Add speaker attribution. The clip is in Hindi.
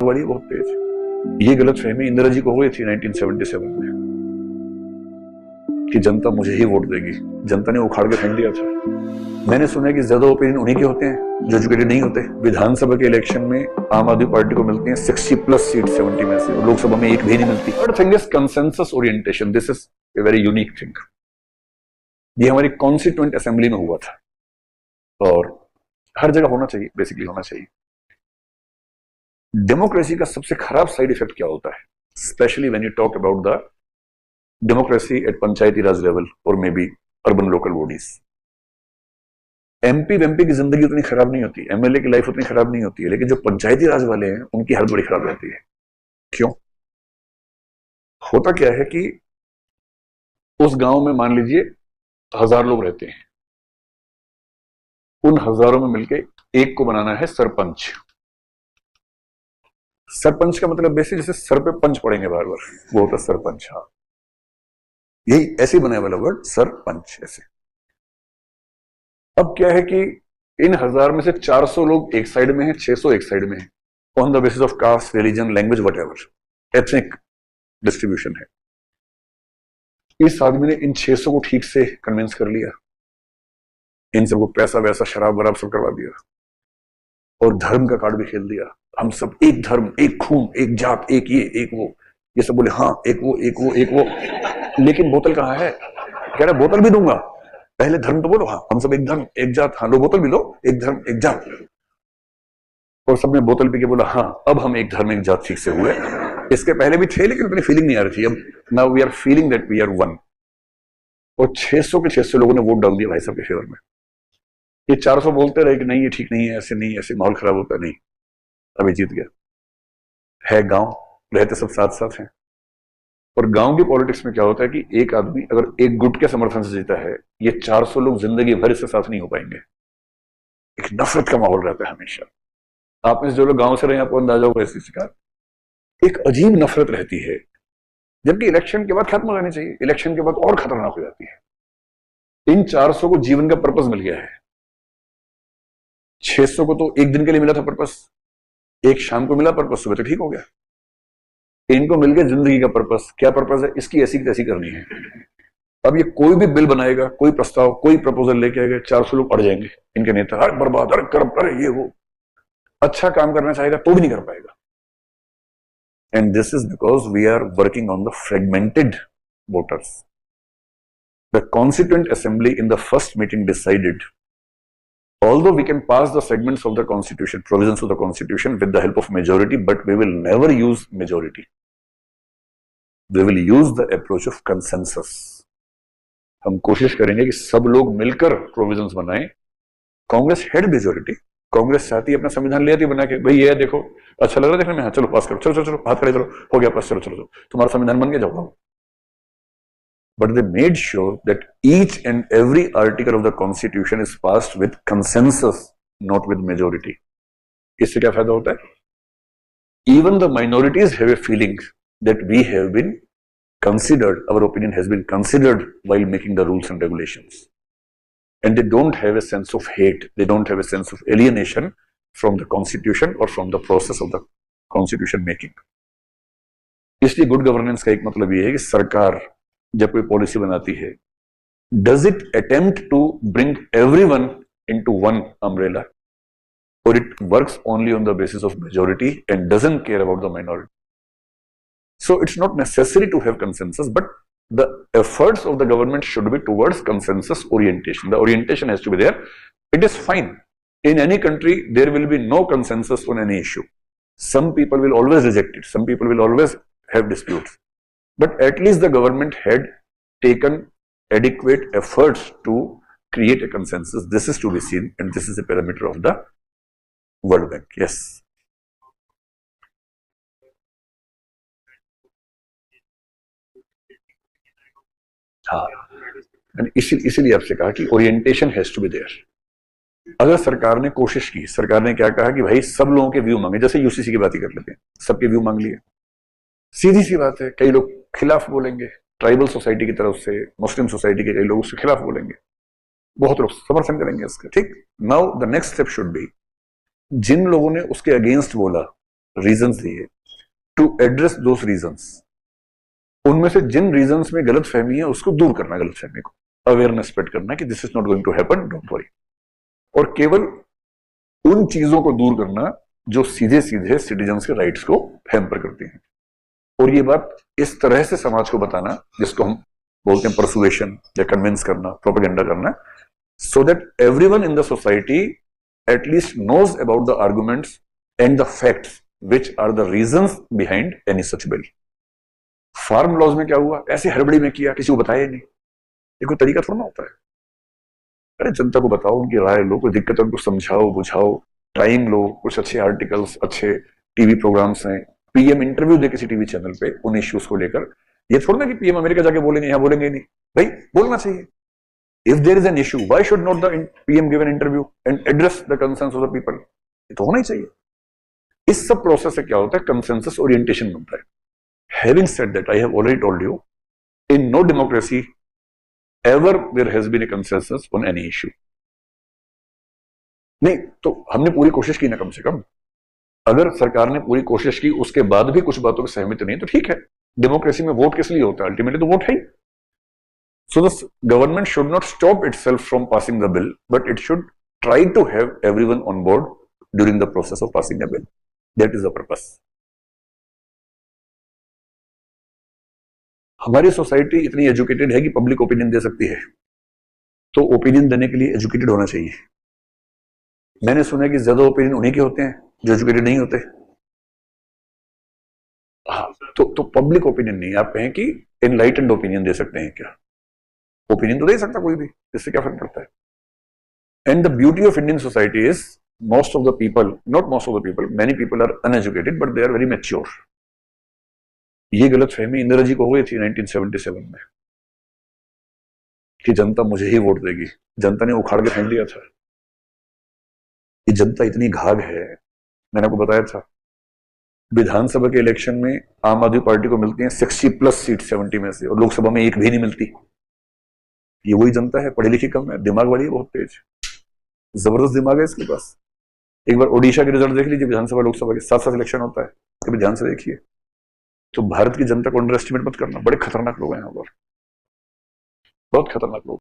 Speaker 1: वाली बहुत तेज। ये गलत फहमी इंदिरा जी को हुई थी 1977 में कि जनता मुझे ही वोट देगी। जनता ने उखाड़ के फेंक दिया था। मैंने सुना है कि ज्यादा ओपिनियन उन्हीं के होते हैं जो एजुकेटेड नहीं होते। विधानसभा के इलेक्शन में आम आदमी पार्टी को मिलती हैं 60+ सीट 70 में से, और लोकसभा में एक भी नहीं मिलती। Third thing is consensus orientation. This is a very unique thing. ये हमारी कॉन्स्टिट्यूएंट असेंबली में हुआ था और हर जगह होना चाहिए, बेसिकली होना चाहिए। डेमोक्रेसी का सबसे खराब साइड इफेक्ट क्या होता है, especially when you talk about the democracy at Panchayati Raj level और maybe urban local bodies. MP की जिंदगी उतनी खराब नहीं होती, एमएलए की लाइफ उतनी खराब नहीं होती है, लेकिन जो पंचायती राज वाले हैं उनकी हालत बड़ी खराब रहती है। क्यों? होता क्या है कि उस गांव में मान लीजिए 1000 लोग रहते हैं, उन हजारों में मिलके एक को बनाना है सरपंच। सरपंच का मतलब बेसिक जैसे सर पे पंच पड़ेंगे बार बार, वो होता सरपंच। हाँ, यही ऐसे बनाया वाला वर्ड सरपंच ऐसे। अब क्या है कि इन 1000 में से 400 लोग एक साइड में हैं, 600 एक साइड में हैं, on the basis of caste, religion, language, whatever, ethnic distribution है। इस आदमी ने इन 600 को ठीक से कन्विंस कर लिया, इन सबको पैसा वैसा शराब वराब सब करवा दिया और धर्म का कार्ड भी खेल दिया। हम सब एक धर्म, एक खून, एक जात, एक ये एक वो। ये सब बोले हाँ, एक वो एक वो एक वो, लेकिन बोतल कहाँ है? कह रहा बोतल भी दूंगा, पहले धर्म तो बोलो। हाँ, हम सब एक धर्म एक जात, हाँ लो बोतल भी लो, एक धर्म एक जात। और सबने बोतल पी के बोला हाँ, अब हम एक धर्म एक जात ठीक से हुए। इसके पहले भी थे लेकिन उतनी फीलिंग नहीं आ रही थी। अब now we are feeling that we are one. और 600 के 600 लोगों ने वोट डाल दिया भाई साहब के फेवर में। ये 400 बोलते रहे कि नहीं ये ठीक नहीं है, ऐसे नहीं, ऐसे माहौल खराब होता नहीं। अभी जीत गया है गांव, रहते सब साथ साथ हैं। और गांव की पॉलिटिक्स में क्या होता है कि एक आदमी अगर एक गुट के समर्थन से जीता है, ये 400 लोग जिंदगी भर इससे साथ नहीं हो पाएंगे। एक नफरत का माहौल रहता है हमेशा। आप में से जो लोग गांव से रहे आपको अंदाजा होगा इस चीज का। एक अजीब नफरत रहती है, जबकि इलेक्शन के बाद खत्म हो जानी चाहिए, इलेक्शन के बाद और खतरनाक हो जाती है। इन 400 को जीवन का पर्पस मिल गया है, 600 को तो एक दिन के लिए मिला था पर्पस, एक शाम को मिला पर्पस, सुबह तक ठीक हो गया। इनको मिल गया जिंदगी का पर्पस। क्या पर्पस है? इसकी ऐसी तैसी करनी है। अब ये कोई भी बिल बनाएगा, कोई प्रस्ताव, कोई प्रपोजल लेके आएगा, 400 लोग अड़ जाएंगे। इनके नेता अरे बर्बाद, अरे करप्ट, अरे ये वो। अच्छा काम करना चाहेगा तो भी नहीं कर पाएगा। And this is because we are working on the fragmented voters. The constituent assembly in the first meeting decided, although we can pass the segments of the constitution, provisions of the constitution with the help of majority, but we will never use majority. We will use the approach of consensus. हम कोशिश करेंगे कि सब लोग मिलकर प्रोविजंस बनाएं। कांग्रेस हेड मेजोरिटी, कांग्रेस चाहती है अपना संविधान ले आती बना के, भाई ये देखो अच्छा लग रहा है देखने में, हाँ चलो पास करो, चलो चलो चलो हाथ खड़े करो, हो गया पास, चलो चलो चलो तुम्हारा संविधान बन गया, जाओ। But they made sure that each and every article of the constitution is passed with consensus, not with majority. इससे क्या फायदा होता है? Even the minorities have a feeling that we have been considered, our opinion has been considered while making the rules and regulations. And they don't have a sense of hate, they don't have a sense of alienation from the constitution or from the process of the constitution making. इसलिए गुड गवर्नेंस का एक मतलब ये है कि सरकार जब कोई पॉलिसी बनाती है, does it attempt to bring everyone into one umbrella, और it works only on the basis of majority and doesn't care about the minority. So it's not necessary to have consensus, but the efforts of the government should be towards consensus orientation. The orientation has to be there. It is fine. In any country, there will be no consensus on any issue. Some people will always reject it. Some people will always have disputes. But at least the government had taken adequate efforts to create a consensus. This is to be seen, and this is a parameter of the World Bank. Yes. हाँ, इसीलिए आपसे कहा कि orientation has to be there. अगर सरकार ने कोशिश की, सरकार ने क्या कहा कि भाई सब लोगों के व्यू मांगे, जैसे यूसीसी की बात ही कर लेते हैं, सबके व्यू मांग लिए, सीधी सी बात है, कई लोग खिलाफ बोलेंगे, ट्राइबल सोसाइटी की तरफ से, मुस्लिम सोसाइटी के कई लोग उसके खिलाफ बोलेंगे, बहुत लोग समर्थन करेंगे इसका, ठीक. Now the next step should be, जिन लोगों ने उसके अगेंस्ट बोला रीजंस दिए टू एड्रेस दोस रीजंस। उनमें से जिन रीजंस में गलत फहमी है उसको दूर करना, गलत फहमी को अवेयरनेस स्प्रेड करना कि this is not going to happen, don't worry. और केवल उन चीजों को दूर करना जो सीधे सीधे सिटीजन्स के राइट्स को हैम्पर करती हैं। और ये बात इस तरह से समाज को बताना जिसको हम बोलते हैं परसुएशन या कन्विंस करना, प्रोपेगेंडा करना, so that everyone in the society at least knows about the arguments and the facts which are the reasons behind any such bill. Farm laws में क्या हुआ, ऐसे हड़बड़ी में किया, किसी को बताया नहीं, ये कोई तरीका थोड़ा ना होता है। अरे जनता को बताओ, उनकी राय लो, कोई दिक्कत है उनको समझाओ बुझाओ, टाइम लो, कुछ अच्छे आर्टिकल्स, अच्छे टीवी प्रोग्राम्स हैं, पीएम इंटरव्यू दे किसी टीवी चैनल पे उन इश्यूज को लेकर। ये थोड़ा ना कि पीएम अमेरिका जाके बोलेंगे, यहां बोलेंगे नहीं, भाई बोलना चाहिए। If there is an issue, why should not the PM give an interview and address the concerns of the people? ये तो होना ही चाहिए। इस सब प्रोसेस से क्या होता है, कंसेंसस ओरिएंटेशन बनता है। Having said that, I have already told you, in no democracy ever there has been a consensus on any issue. नहीं तो हमने पूरी कोशिश की ना, कम से कम अगर सरकार ने पूरी कोशिश की उसके बाद भी कुछ बातों की सहमति नहीं तो ठीक है। डेमोक्रेसी में वोट किस लिए होता है, अल्टीमेटली तो वोट है ही। So the government should not stop itself from passing the bill, but it should try to have everyone on board during the process of passing the bill. That is the purpose. हमारी सोसाइटी इतनी एजुकेटेड है कि पब्लिक ओपिनियन दे सकती है, तो ओपिनियन देने के लिए एजुकेटेड होना चाहिए। मैंने सुना है कि ज्यादा ओपिनियन उन्हीं के होते हैं जो एजुकेटेड नहीं होते। हाँ, तो पब्लिक ओपिनियन नहीं, आप कहें कि एनलाइटेंड ओपिनियन दे सकते हैं क्या? ओपिनियन तो दे सकता कोई भी, इससे क्या फर्क पड़ता है? And the beauty of Indian society is most of the people, not most of the people, many people are uneducated but they are very mature. ये गलत फहमी इंदिरा जी को हो गई थी 1977 में कि जनता मुझे ही वोट देगी। जनता ने उखाड़ के फेंक दिया था। ये जनता इतनी घाघ है, मैंने आपको बताया था विधानसभा के इलेक्शन में आम आदमी पार्टी को मिलती हैं 60+ सीट 70 में से, और लोकसभा में एक भी नहीं मिलती। ये वही जनता है, पढ़ी लिखी कम है, दिमाग वाली है, बहुत तेज, जबरदस्त दिमाग है इसके पास। एक बार ओडिशा के रिजल्ट देख लीजिए, विधानसभा लोकसभा के साथ साथ इलेक्शन होता है, कभी ध्यान से देखिए। तो भारत की जनता को अंडर एस्टिमेट मत करना, बड़े खतरनाक लोग हैं यहाँ पर, बहुत खतरनाक लोग।